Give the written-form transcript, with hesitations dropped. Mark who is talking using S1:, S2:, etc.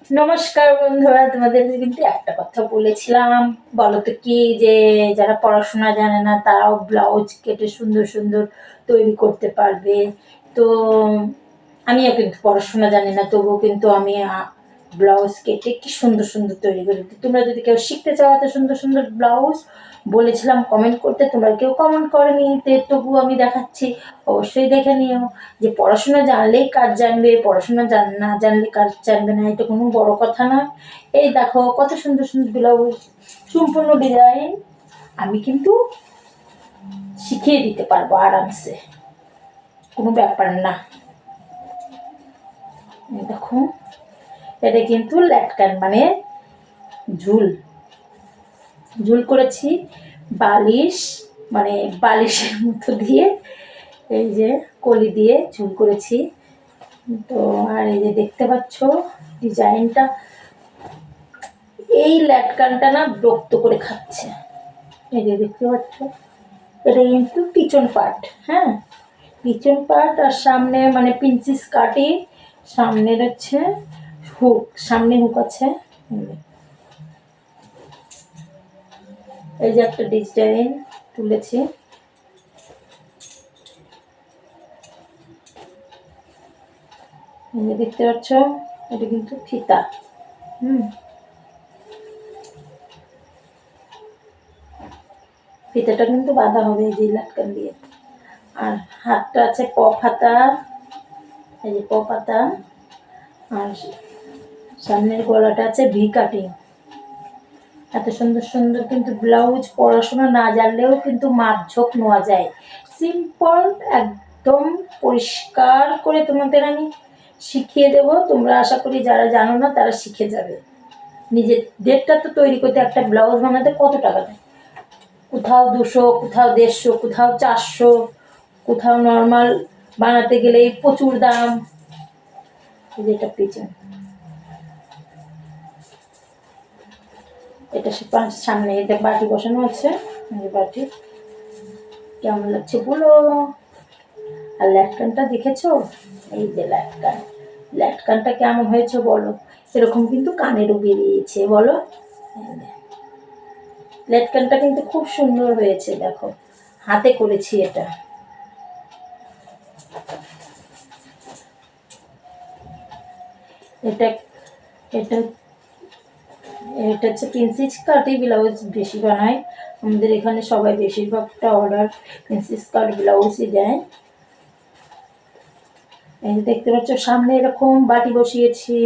S1: নমস্কার বন্ধুরা, তোমাদের কিন্তু একটা কথা বলেছিলাম। বলো তো কি, যে যারা পড়াশোনা জানে না তারাও ব্লাউজ কেটে সুন্দর সুন্দর তৈরি করতে পারবে। তো আমিও কিন্তু পড়াশোনা জানি না, তবুও কিন্তু আমি ব্লাউজ কেটে কি সুন্দর সুন্দর তৈরি করি। তো তোমরা যদি কেউ শিখতে চাও এত সুন্দর সুন্দর ব্লাউজ, বলেছিলাম কমেন্ট করতে, তোমরা কেউ কমেন্ট করেনি, তবু আমি দেখাচ্ছি। অবশ্যই দেখে নিও। যে পড়াশোনা জানলেই কাজ জানবে, পড়াশোনা না জানলে কাজ জানবে না, এটা কোনো বড় কথা না। এই দেখো কত সুন্দর সুন্দর ব্লাউজ, সম্পূর্ণ ডিজাইন আমি কিন্তু শিখিয়ে দিতে পারবো আরামসে, কোনো ব্যাপার না। দেখো এটা কিন্তু ল্যাটকান মানে ঝুল ঝুল করেছি, বালিশ মানে বালিশের মতো দিয়ে, এই যে কলি দিয়ে ঝুল করেছি। তো আর এই যে দেখতে পাচ্ছ ডিজাইনটা, এই ল্যাটকানটা না রক্ত করে খাচ্ছে। এই যে দেখতে পাচ্ছ, এটা কিন্তু পিছন পার্ট। হ্যাঁ, পিছন পার্ট, আর সামনে মানে প্রিন্সেস কাটি, সামনের হচ্ছে হুক, সামনে হুক আছে। এই যে একটা ডিজাইন তুলেছি, দেখতে পাচ্ছ, এটা কিন্তু ফিতা। ফিতাটা কিন্তু বাঁধা হবে এই যে লাটকান দিয়ে। আর হাতটা আছে হাতা, এই যে হাতা। আর সামনের গলাটা আছে ভি কাটিং। এত সুন্দর সুন্দর কিন্তু ব্লাউজ পড়াশোনা না জানলেও কিন্তু মাপঝোঁক নেওয়া যায়। সিম্পল, একদম পরিষ্কার করে তোমাদের আমি শিখিয়ে দেবো। তোমরা আশা করি যারা জানো না তারা শিখে যাবে। নিজেদেরটা তো তৈরি করতে, একটা ব্লাউজ বানাতে কত টাকা দেয়? কোথাও 200, কোথাও 150, কোথাও 400, কোথাও নর্মাল বানাতে গেলে প্রচুর দাম। যেটা পিছন, এটা সামনে এটা বাটি বসানো আছে। বাটি কেমন লাগছে বলো। আর ল্যাটকানটা দেখেছো? এই যে ল্যাটকানটা কেমন হয়েছে বলো। এরকম কিন্তু কানেরও বেরিয়েছে বলো। ল্যাটকানটা কিন্তু খুব সুন্দর হয়েছে, দেখো হাতে করেছি এটা। এটা এটা এটা হচ্ছে প্রিন্সেস কাটই ব্লাউজ বেশি বানায় আমাদের এখানে, সবাই বেশিরভাগটা অর্ডার প্রিন্সেস কাট ব্লাউজই দেয়। এই দেখতে পাচ্ছ সামনে এরকম বাটি বসিয়েছি।